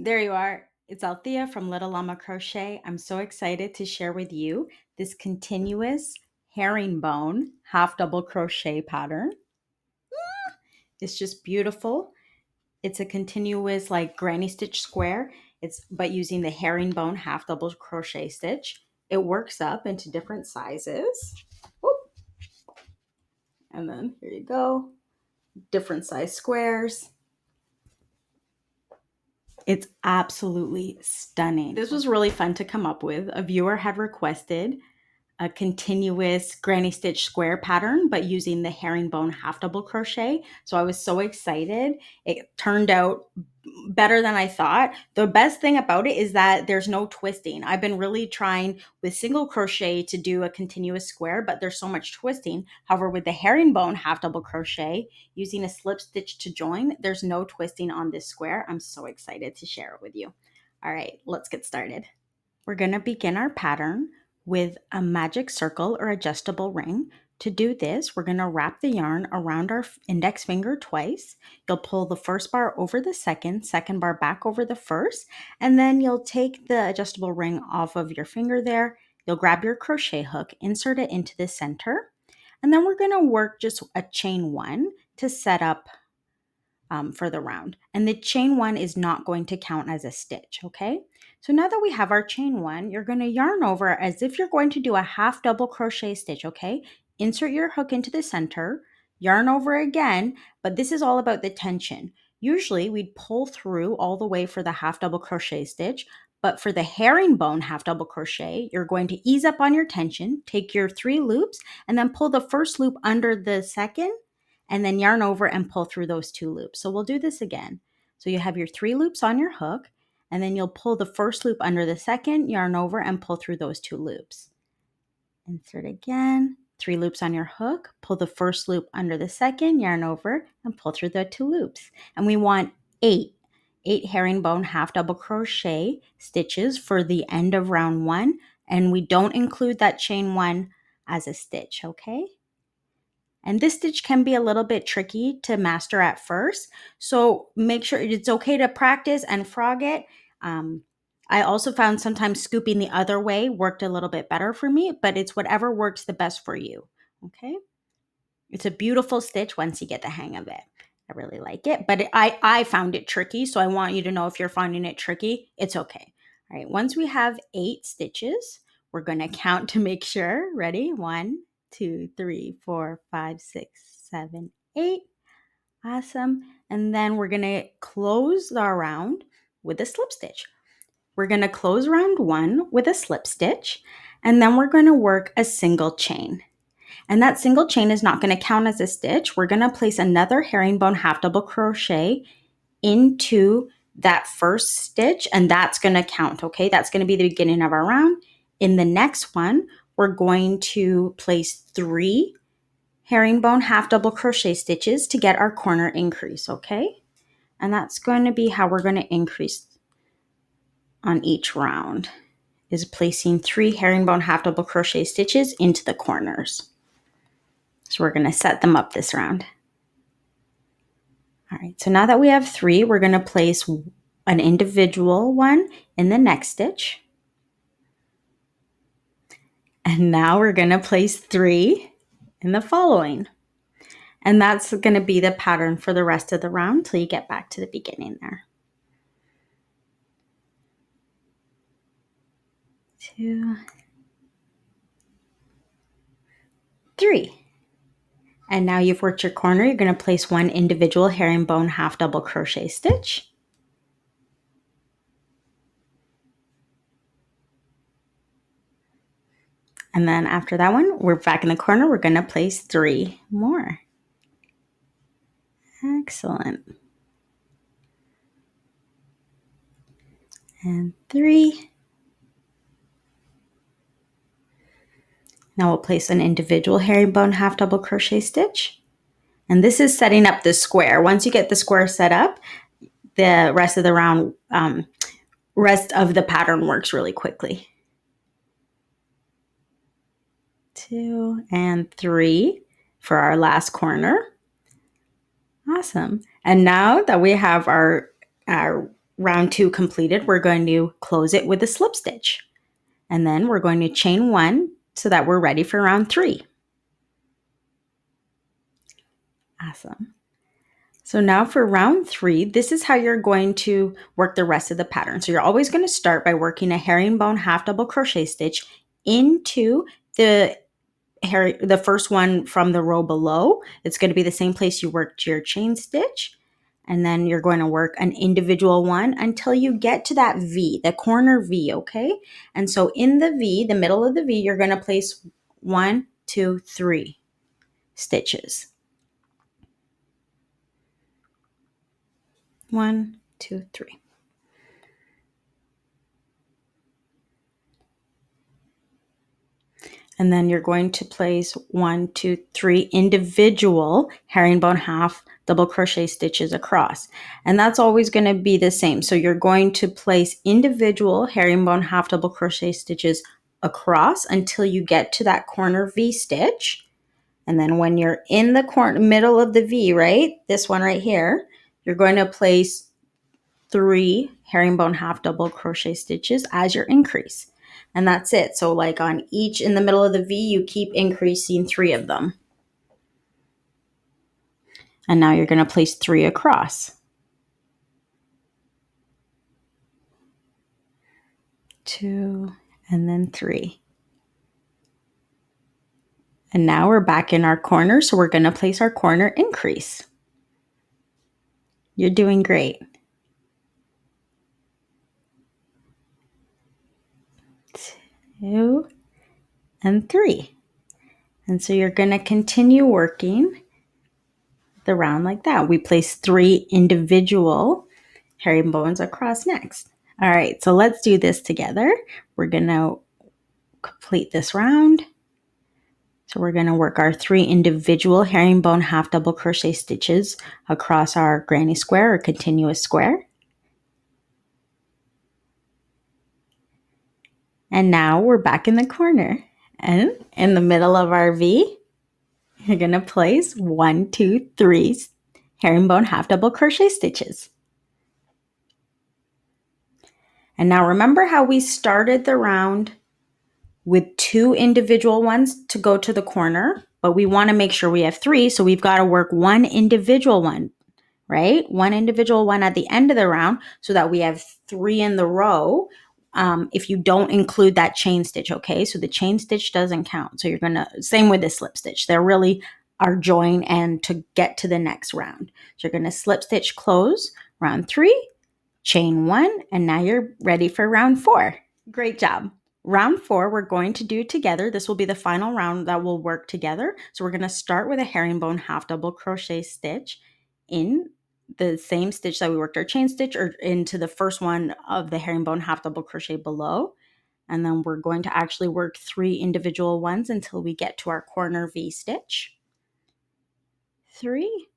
There you are. It's Althea from Little Llama Crochet. I'm so excited to share with you this continuous herringbone half double crochet pattern. It's just beautiful. It's a continuous like granny stitch square. But using the herringbone half double crochet stitch. It works up into different sizes. Whoop. And then here you go. Different size squares. It's absolutely stunning. This was really fun to come up with. A viewer had requested a continuous granny stitch square pattern, but using the herringbone half double crochet. So I was so excited. It turned out better than I thought. The best thing about it is that there's no twisting. I've been really trying with single crochet to do a continuous square, but there's so much twisting. However, with the herringbone half double crochet, using a slip stitch to join, there's no twisting on this square. I'm so excited to share it with you. All right, let's get started. We're going to begin our pattern with a magic circle or adjustable ring. To do this, we're going to wrap the yarn around our index finger twice. You'll pull the first bar over the second bar back over the first, and then you'll take the adjustable ring off of your finger there. You'll grab your crochet hook, insert it into the center, and then we're going to work just a chain one to set up for the round. And the chain one is not going to count as a stitch, okay? So now that we have our chain one, you're going to yarn over as if you're going to do a half double crochet stitch, okay? Insert your hook into the center, yarn over again, but this is all about the tension. Usually we'd pull through all the way for the half double crochet stitch, but for the herringbone half double crochet, you're going to ease up on your tension, take your 3 loops, and then pull the first loop under the second, and then yarn over and pull through those 2 loops. So we'll do this again. So you have your 3 loops on your hook, and then you'll pull the first loop under the second, yarn over, and pull through those 2 loops. Insert again, 3 loops on your hook, pull the first loop under the second, yarn over, and pull through the 2 loops. And we want 8 herringbone half double crochet stitches for the end of round 1, and we don't include that chain 1 as a stitch, okay? And this stitch can be a little bit tricky to master at first. So make sure it's okay to practice and frog it. I also found sometimes scooping the other way worked a little bit better for me, but it's whatever works the best for you. Okay. It's a beautiful stitch once you get the hang of it. I really like it, but I found it tricky. So I want you to know if you're finding it tricky, it's okay. All right. Once we have 8 stitches, we're going to count to make sure. Ready? 1, 2, 3, 4, 5, 6, 7, 8. Awesome. And then we're going to close our round with a slip stitch. We're going to close round 1 with a slip stitch, and then we're going to work a single chain. And that single chain is not going to count as a stitch. We're going to place another herringbone half double crochet into that first stitch, and that's going to count, okay? That's going to be the beginning of our round. In the next one, we're going to place 3 herringbone half double crochet stitches to get our corner increase, okay? And that's going to be how we're going to increase on each round, is placing 3 herringbone half double crochet stitches into the corners. So we're going to set them up this round. All right, so now that we have 3, we're going to place an individual one in the next stitch. And now we're going to place 3 in the following. And that's going to be the pattern for the rest of the round till you get back to the beginning there. 2, 3. And now you've worked your corner, you're going to place 1 individual herringbone half double crochet stitch. And then after that one, we're back in the corner, we're going to place 3 more. Excellent. And 3. Now we'll place an individual herringbone half double crochet stitch. And this is setting up the square. Once you get the square set up, the rest of the round, rest of the pattern works really quickly. 2 and 3 for our last corner. Awesome. And now that we have our round 2 completed, we're going to close it with a slip stitch. And then we're going to chain 1 so that we're ready for round 3. Awesome. So now for round 3, this is how you're going to work the rest of the pattern. So you're always going to start by working a herringbone half double crochet stitch into the first one from the row below. It's going to be the same place you worked your chain stitch. And then you're going to work an individual one until you get to that V, the corner V, okay? And so in the V, the middle of the V, you're going to place 1, 2, 3 stitches. 1, 2, 3. And then you're going to place 1, 2, 3 individual herringbone half double crochet stitches across. And that's always going to be the same. So you're going to place individual herringbone half double crochet stitches across until you get to that corner V stitch. And then when you're in the middle of the V, right, this one right here, you're going to place 3 herringbone half double crochet stitches as your increase. And that's it. So like on each in the middle of the V, you keep increasing 3 of them. And now you're going to place 3 across. 2 and then 3. And now we're back in our corner, so we're going to place our corner increase. You're doing great. 2 and 3. And so you're going to continue working the round like that. We place 3 individual herringbones across next. All right, so let's do this together. We're going to complete this round. So we're going to work our 3 individual herringbone half double crochet stitches across our granny square or continuous square. And now we're back in the corner. And in the middle of our V, you're going to place 1, 2, 3 herringbone half double crochet stitches. And now remember how we started the round with 2 individual ones to go to the corner, but we want to make sure we have 3, so we've got to work 1 individual one, right? 1 individual one at the end of the round so that we have 3 in the row. If you don't include that chain stitch, okay? So the chain stitch doesn't count. So you're going to, same with the slip stitch. They're really our join and to get to the next round. So you're going to slip stitch close, round 3, chain 1, and now you're ready for round 4. Great job. Round 4, we're going to do together. This will be the final round that we'll work together. So we're going to start with a herringbone half double crochet stitch in the same stitch that we worked our chain stitch or into the first one of the herringbone half double crochet below. And then we're going to actually work 3 individual ones until we get to our corner V stitch. 3.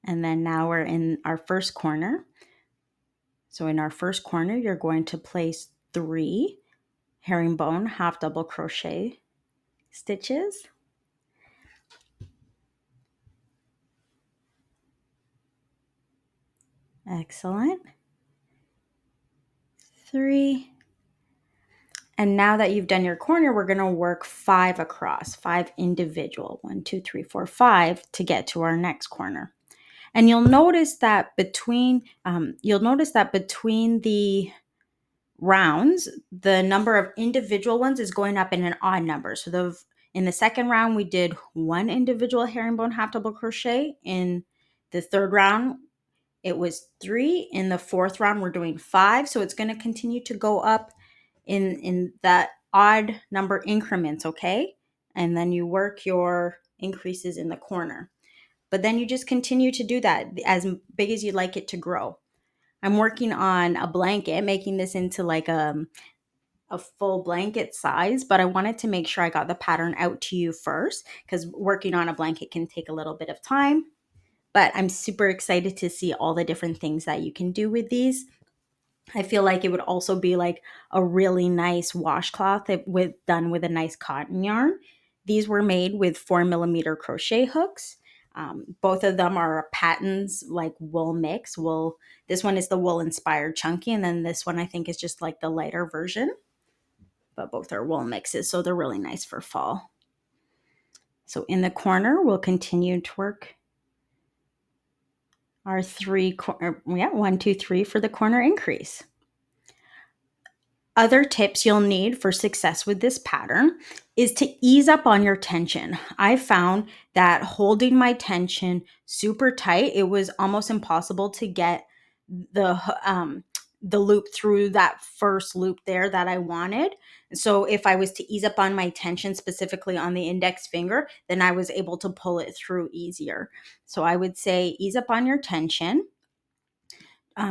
And then now we're in our first corner. So in our first corner, you're going to place 3 herringbone half double crochet stitches. Excellent. 3. And now that you've done your corner, we're going to work 5 across, 5 individual, 1, 2, 3, 4, 5 to get to our next corner. And you'll notice that between the rounds, the number of individual ones is going up in an odd number. So in the second round, we did 1 individual herringbone half double crochet. In the third round, it was 3. In the fourth round, we're doing 5. So it's going to continue to go up in that odd number increments, okay? And then you work your increases in the corner. But then you just continue to do that as big as you'd like it to grow. I'm working on a blanket, making this into like a full blanket size, but I wanted to make sure I got the pattern out to you first because working on a blanket can take a little bit of time. But I'm super excited to see all the different things that you can do with these. I feel like it would also be like a really nice washcloth done with a nice cotton yarn. These were made with 4mm crochet hooks. Both of them are Patons, like wool mix. This one is the wool inspired chunky, and then this one I think is just like the lighter version. But both are wool mixes, so they're really nice for fall. So in the corner, we'll continue to work our 1, 2, 3 for the corner increase. Other tips you'll need for success with this pattern is to ease up on your tension. I found that holding my tension super tight, it was almost impossible to get the loop through that first loop there that I wanted. So if I was to ease up on my tension, specifically on the index finger, then I was able to pull it through easier. So I would say ease up on your tension.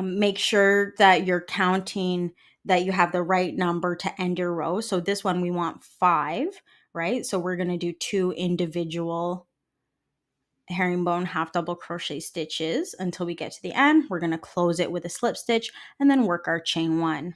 Make sure that you're counting, that you have the right number to end your row. So this one we want 5, right? So we're going to do 2 individual herringbone half double crochet stitches until we get to the end. We're going to close it with a slip stitch and then work our chain 1.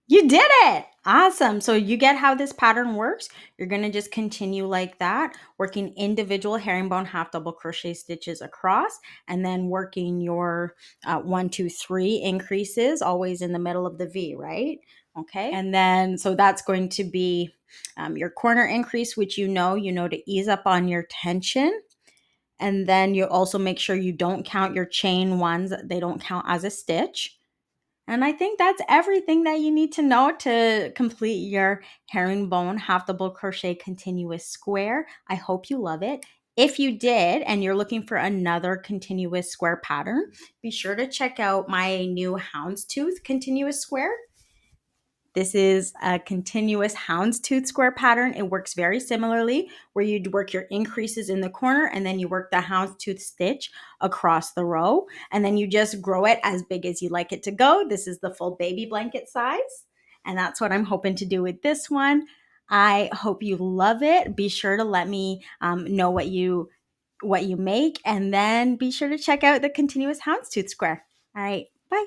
You did it! Awesome. So you get how this pattern works. You're going to just continue like that, working individual herringbone half double crochet stitches across, and then working your 1, 2, 3 increases always in the middle of the V, right? Okay. And then, so that's going to be your corner increase, which you know to ease up on your tension. And then you also make sure you don't count your chain ones. They don't count as a stitch. And I think that's everything that you need to know to complete your herringbone half double crochet continuous square. I hope you love it. If you did and you're looking for another continuous square pattern, be sure to check out my new houndstooth continuous square. This is a continuous houndstooth square pattern. It works very similarly, where you work your increases in the corner and then you work the houndstooth stitch across the row, and then you just grow it as big as you like it to go. This is the full baby blanket size, and that's what I'm hoping to do with this one. I hope you love it. Be sure to let me know what you make, and then be sure to check out the continuous houndstooth square. All right, bye.